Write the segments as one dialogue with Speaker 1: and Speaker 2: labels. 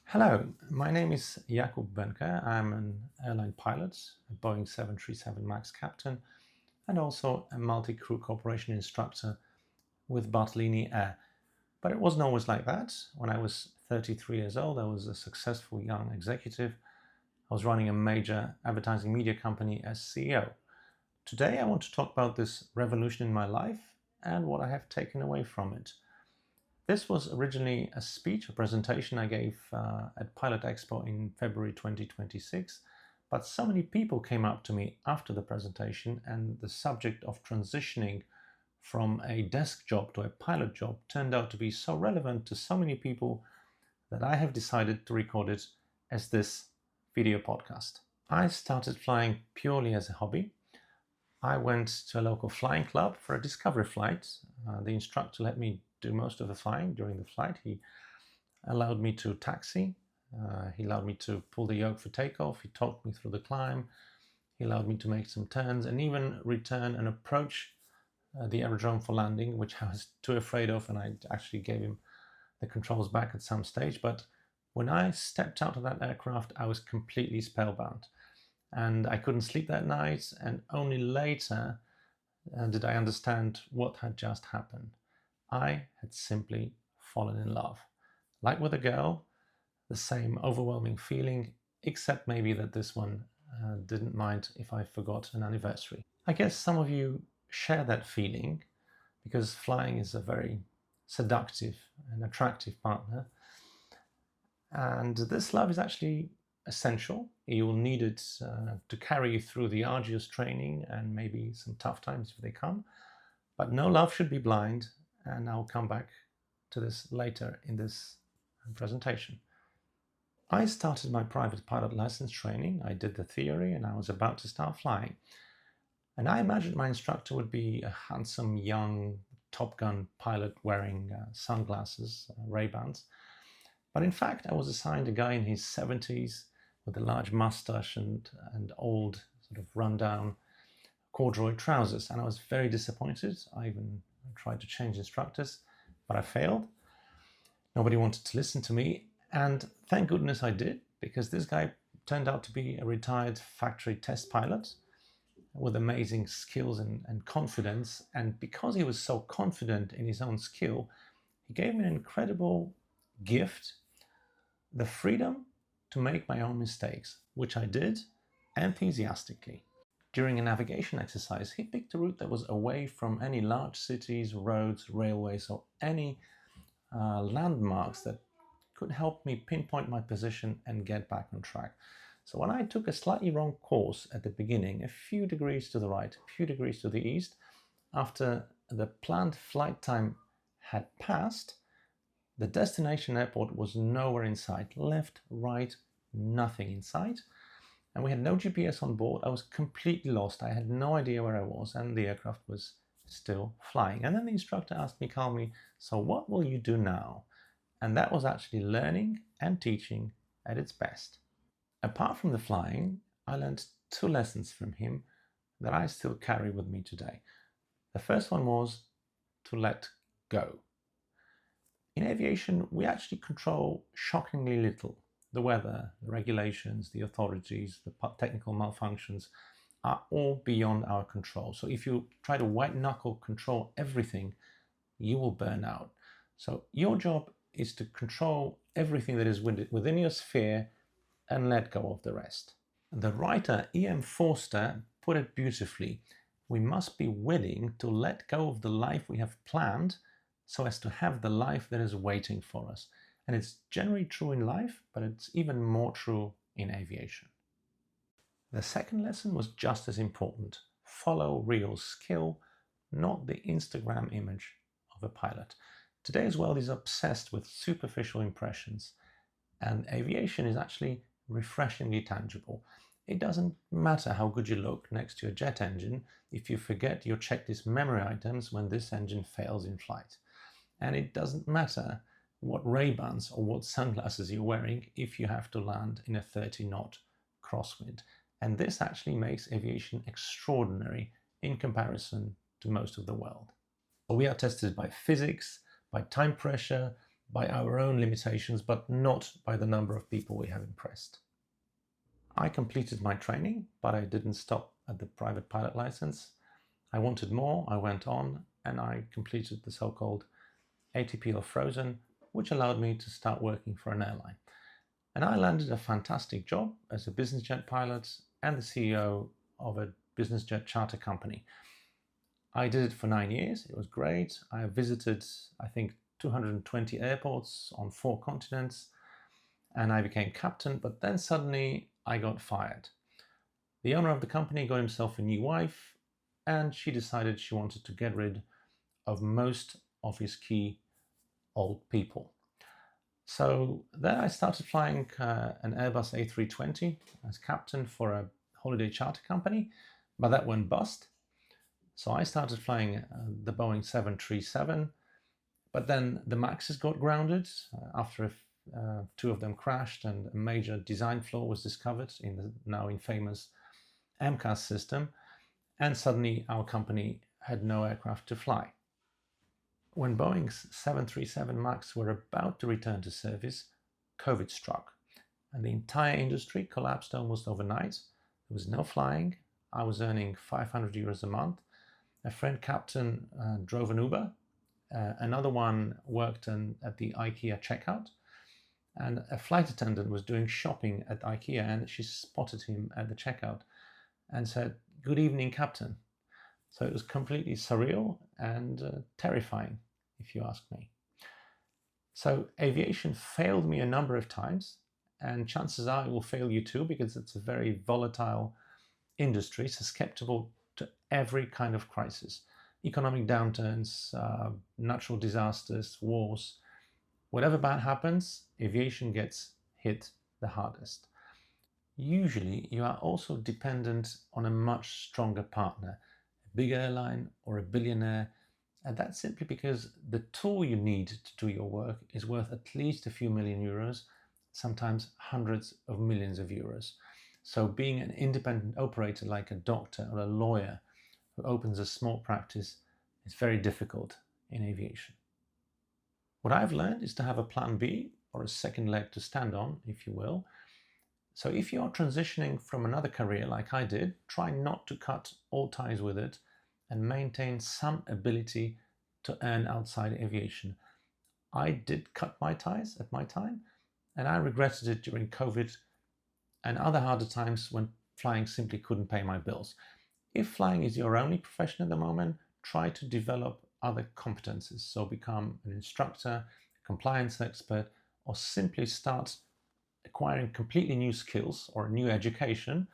Speaker 1: Hello, my name is Jakub Benke. I'm an airline pilot, a Boeing 737 MAX captain, and also a multi-crew corporation instructor with Bartolini Air. But it wasn't always like that. When I was 33 years old, I was a successful young executive. I was running a major advertising media company as CEO. Today, I want to talk about this revolution in my life and what I have taken away from it. This was originally a speech, a presentation I gave at Pilot Expo in February 2026, but so many people came up to me after the presentation, and the subject of transitioning from a desk job to a pilot job turned out to be so relevant to so many people that I have decided to record it as this video podcast. I started flying purely as a hobby. I went to a local flying club for a discovery flight. The instructor let me do most of the flying during the flight. He allowed me to taxi. He allowed me to pull the yoke for takeoff. He talked me through the climb. He allowed me to make some turns and even return and approach the aerodrome for landing, which I was too afraid of, and I actually gave him the controls back at some stage. But when I stepped out of that aircraft, I was completely spellbound. And I couldn't sleep that night, and only later did I understand what had just happened. I had simply fallen in love. Like with a girl, the same overwhelming feeling, except maybe that this one didn't mind if I forgot an anniversary. I guess some of you share that feeling because flying is a very seductive and attractive partner. And this love is actually essential. You will need it to carry you through the arduous training and maybe some tough times if they come. But no love should be blind, and I'll come back to this later in this presentation. I started my private pilot license training. I did the theory and I was about to start flying. And I imagined my instructor would be a handsome young Top Gun pilot wearing sunglasses, Ray-Bans. But in fact, I was assigned a guy in his 70s with a large mustache and old, sort of rundown corduroy trousers. And I was very disappointed. I even tried to change instructors, but I failed. Nobody wanted to listen to me. And thank goodness I did, because this guy turned out to be a retired factory test pilot with amazing skills and confidence. And because he was so confident in his own skill, he gave me an incredible gift, the freedom to make my own mistakes, which I did enthusiastically. During a navigation exercise, he picked a route that was away from any large cities, roads, railways, or any landmarks that could help me pinpoint my position and get back on track. So when I took a slightly wrong course at the beginning, a few degrees to the right, a few degrees to the east, after the planned flight time had passed, the destination airport was nowhere in sight. Left, right, nothing in sight. And we had no GPS on board. I was completely lost. I had no idea where I was, and the aircraft was still flying. And then the instructor asked me calmly, "So what will you do now?" And that was actually learning and teaching at its best. Apart from the flying, I learned two lessons from him that I still carry with me today. The first one was to let go. In aviation, we actually control shockingly little. The weather, the regulations, the authorities, the technical malfunctions are all beyond our control. So if you try to white knuckle control everything, you will burn out. So your job is to control everything that is within your sphere and let go of the rest. The writer E.M. Forster put it beautifully. We must be willing to let go of the life we have planned so as to have the life that is waiting for us. And it's generally true in life, but it's even more true in aviation. The second lesson was just as important. Follow real skill, not the Instagram image of a pilot. Today's world is obsessed with superficial impressions, and aviation is actually refreshingly tangible. It doesn't matter how good you look next to a jet engine if you forget your checklist memory items when this engine fails in flight. And it doesn't matter what Ray-Bans or what sunglasses you're wearing if you have to land in a 30-knot crosswind. And this actually makes aviation extraordinary in comparison to most of the world. We are tested by physics, by time pressure, by our own limitations, but not by the number of people we have impressed. I completed my training, but I didn't stop at the private pilot license. I wanted more, I went on, and I completed the so-called ATP or Frozen, which allowed me to start working for an airline. And I landed a fantastic job as a business jet pilot and the CEO of a business jet charter company. I did it for 9 years. It was great. I visited, I think, 220 airports on 4 continents, and I became captain, but then suddenly I got fired. The owner of the company got himself a new wife, and she decided she wanted to get rid of most of his key old people. So then I started flying an Airbus A320 as captain for a holiday charter company, but that went bust. So I started flying the Boeing 737, but then the Maxes got grounded after 2 of them crashed and a major design flaw was discovered in the now infamous MCAS system, and suddenly our company had no aircraft to fly. When Boeing's 737 MAX were about to return to service, COVID struck, and the entire industry collapsed almost overnight. There was no flying. I was earning 500 euros a month. A friend captain drove an Uber. Another one worked at the IKEA checkout. And a flight attendant was doing shopping at IKEA, and she spotted him at the checkout and said, "Good evening, Captain." So it was completely surreal and terrifying, if you ask me. So aviation failed me a number of times, and chances are it will fail you too, because it's a very volatile industry, susceptible to every kind of crisis. Economic downturns, natural disasters, wars. Whatever bad happens, aviation gets hit the hardest. Usually, you are also dependent on a much stronger partner, a big airline or a billionaire, and that's simply because the tool you need to do your work is worth at least a few million euros, sometimes hundreds of millions of euros. So being an independent operator like a doctor or a lawyer who opens a small practice is very difficult in aviation. What I've learned is to have a plan B, or a second leg to stand on, if you will. So if you are transitioning from another career like I did, try not to cut all ties with it and maintain some ability to earn outside aviation. I did cut my ties at my time, and I regretted it during COVID and other harder times when flying simply couldn't pay my bills. If flying is your only profession at the moment, try to develop other competencies. So become an instructor, a compliance expert, or simply start acquiring completely new skills or new education,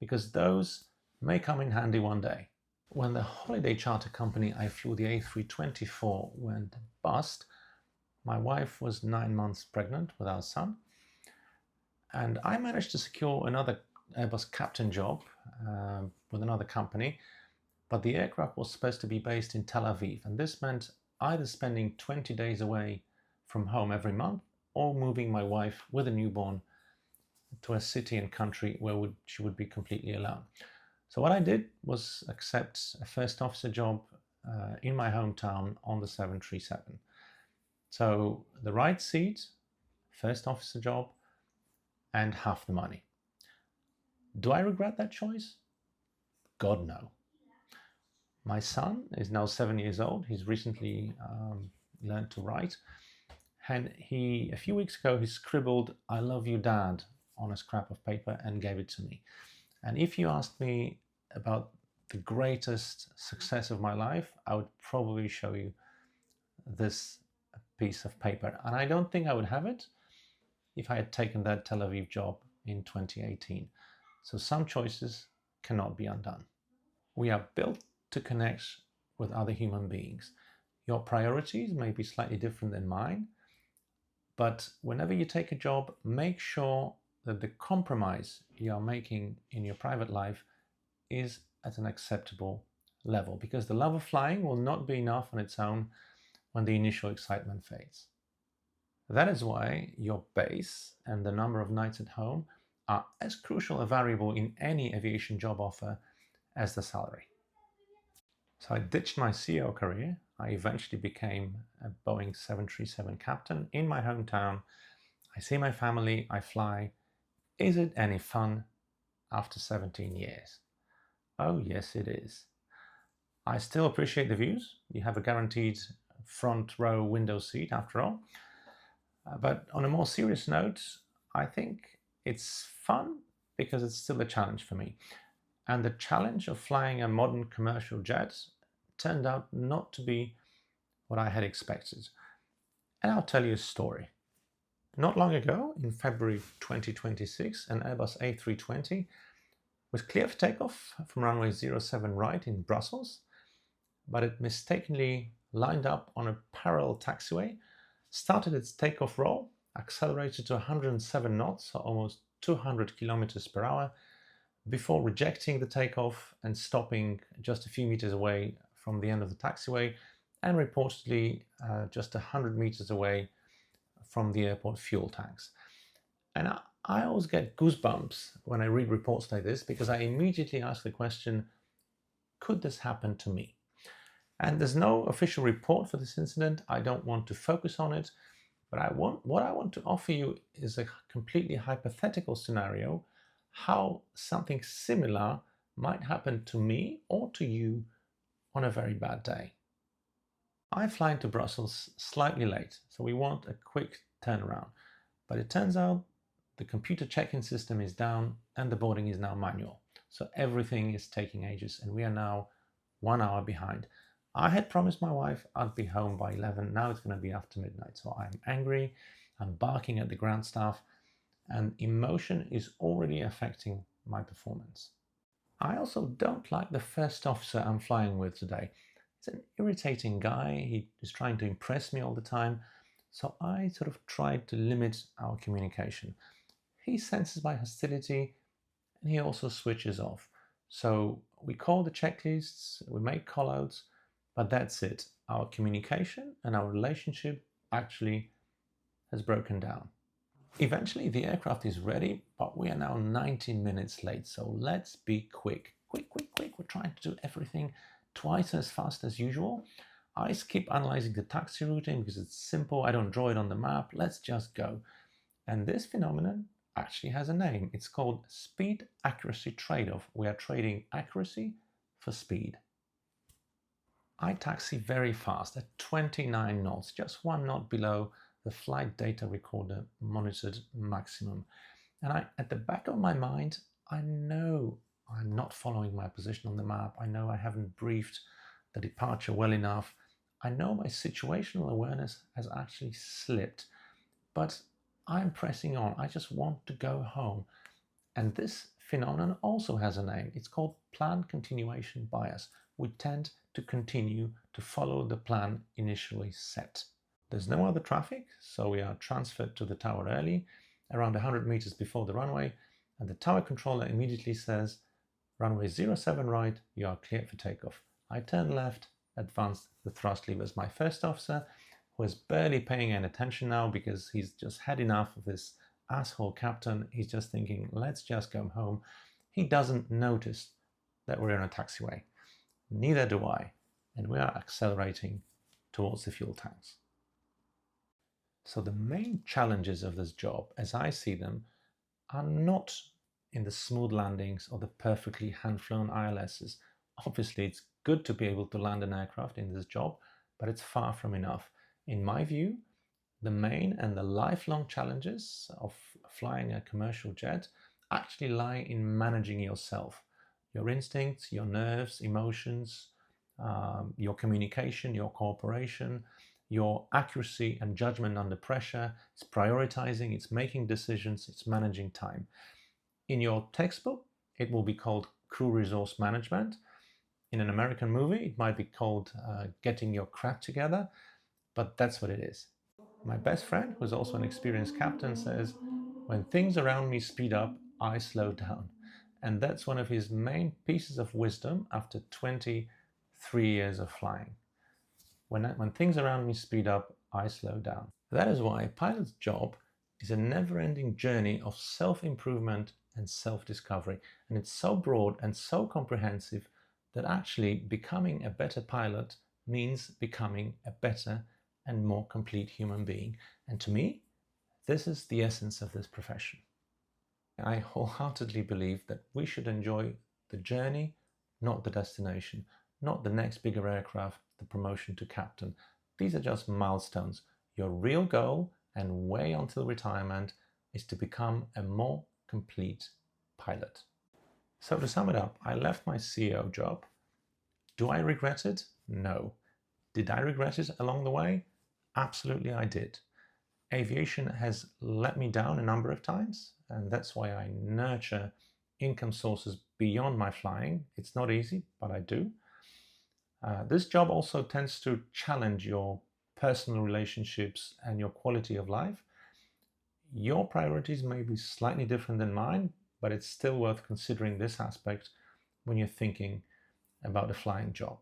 Speaker 1: because those may come in handy one day. When the holiday charter company I flew the A320 for went bust, my wife was 9 months pregnant with our son, and I managed to secure another Airbus captain job with another company, but the aircraft was supposed to be based in Tel Aviv, and this meant either spending 20 days away from home every month or moving my wife with a newborn to a city and country where she would be completely alone. So what I did was accept a first officer job in my hometown on the 737. So the right seat, first officer job, and half the money. Do I regret that choice? God, no. My son is now 7 years old. He's recently learned to write. And a few weeks ago, he scribbled, "I love you, Dad," on a scrap of paper and gave it to me. And if you asked me about the greatest success of my life, I would probably show you this piece of paper. And I don't think I would have it if I had taken that Tel Aviv job in 2018. So some choices cannot be undone. We are built to connect with other human beings. Your priorities may be slightly different than mine, but whenever you take a job, make sure that the compromise you are making in your private life is at an acceptable level, because the love of flying will not be enough on its own when the initial excitement fades. That is why your base and the number of nights at home are as crucial a variable in any aviation job offer as the salary. So I ditched my CEO career. I eventually became a Boeing 737 captain in my hometown. I see my family, I fly. Is it any fun after 17 years? Oh, yes, it is. I still appreciate the views. You have a guaranteed front row window seat after all. But on a more serious note, I think it's fun because it's still a challenge for me. And the challenge of flying a modern commercial jet turned out not to be what I had expected. And I'll tell you a story. Not long ago, in February 2026, an Airbus A320 was clear for takeoff from runway 07 right in Brussels, but it mistakenly lined up on a parallel taxiway, started its takeoff roll, accelerated to 107 knots, so almost 200 kilometers per hour, before rejecting the takeoff and stopping just a few meters away from the end of the taxiway, and reportedly just 100 meters away from the airport fuel tanks. And I always get goosebumps when I read reports like this, because I immediately ask the question, could this happen to me? And there's no official report for this incident. I don't want to focus on it, but what I want to offer you is a completely hypothetical scenario, how something similar might happen to me or to you on a very bad day. I fly into Brussels slightly late, so we want a quick turnaround. But it turns out the computer check-in system is down and the boarding is now manual. So everything is taking ages and we are now 1 hour behind. I had promised my wife I'd be home by 11. Now it's going to be after midnight. So I'm angry, I'm barking at the ground staff, and emotion is already affecting my performance. I also don't like the first officer I'm flying with today. He's an irritating guy. He is trying to impress me all the time. So I sort of tried to limit our communication. He senses my hostility and he also switches off. So we call the checklists, we make callouts, but that's it. Our communication and our relationship actually has broken down. Eventually the aircraft is ready, but we are now 19 minutes late. So let's be quick. Quick. We're trying to do everything twice as fast as usual. I skip analyzing the taxi routing because it's simple. I don't draw it on the map. Let's just go. And this phenomenon actually has a name. It's called speed accuracy trade-off. We are trading accuracy for speed. I taxi very fast at 29 knots, just 1 knot below the flight data recorder monitored maximum. And at the back of my mind, I know I'm not following my position on the map. I know I haven't briefed the departure well enough. I know my situational awareness has actually slipped, but I'm pressing on. I just want to go home. And this phenomenon also has a name. It's called plan continuation bias. We tend to continue to follow the plan initially set. There's no other traffic, so we are transferred to the tower early, around 100 meters before the runway, and the tower controller immediately says, runway 07 right, you are cleared for takeoff. I turn left, advance the thrust levers. My first officer, who is barely paying any attention now because he's just had enough of this asshole captain, he's just thinking, let's just go home. He doesn't notice that we're in a taxiway. Neither do I, and we are accelerating towards the fuel tanks. So the main challenges of this job, as I see them, are not in the smooth landings or the perfectly hand-flown ILSs. Obviously, it's good to be able to land an aircraft in this job, but it's far from enough. In my view, the main and the lifelong challenges of flying a commercial jet actually lie in managing yourself, your instincts, your nerves, emotions, your communication, your cooperation, your accuracy and judgment under pressure. It's prioritizing, it's making decisions, it's managing time. In your textbook, it will be called crew resource management. In an American movie, it might be called getting your crap together, but that's what it is. My best friend, who's also an experienced captain, says, when things around me speed up, I slow down. And that's one of his main pieces of wisdom after 23 years of flying. When things around me speed up, I slow down. That is why a pilot's job is a never-ending journey of self-improvement and self-discovery. And it's so broad and so comprehensive that actually becoming a better pilot means becoming a better and more complete human being. And to me, this is the essence of this profession. I wholeheartedly believe that we should enjoy the journey, not the destination, not the next bigger aircraft, the promotion to captain. These are just milestones. Your real goal and way until retirement is to become a more complete pilot. So to sum it up, I left my CEO job. Do I regret it? No. Did I regret it along the way? Absolutely I did. Aviation has let me down a number of times, and that's why I nurture income sources beyond my flying. It's not easy, but I do. This job also tends to challenge your personal relationships and your quality of life. Your priorities may be slightly different than mine, but it's still worth considering this aspect when you're thinking about a flying job.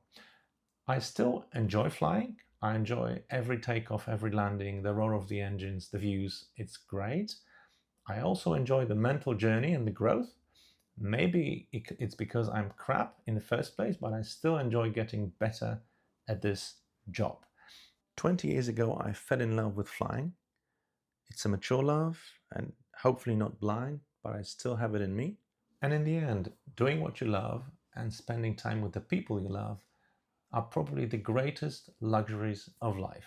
Speaker 1: I still enjoy flying. I enjoy every takeoff, every landing, the roar of the engines, the views. It's great. I also enjoy the mental journey and the growth. Maybe it's because I'm crap in the first place, but I still enjoy getting better at this job. 20 years ago, I fell in love with flying. It's a mature love and hopefully not blind, but I still have it in me. And in the end, doing what you love and spending time with the people you love are probably the greatest luxuries of life.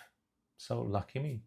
Speaker 1: So lucky me.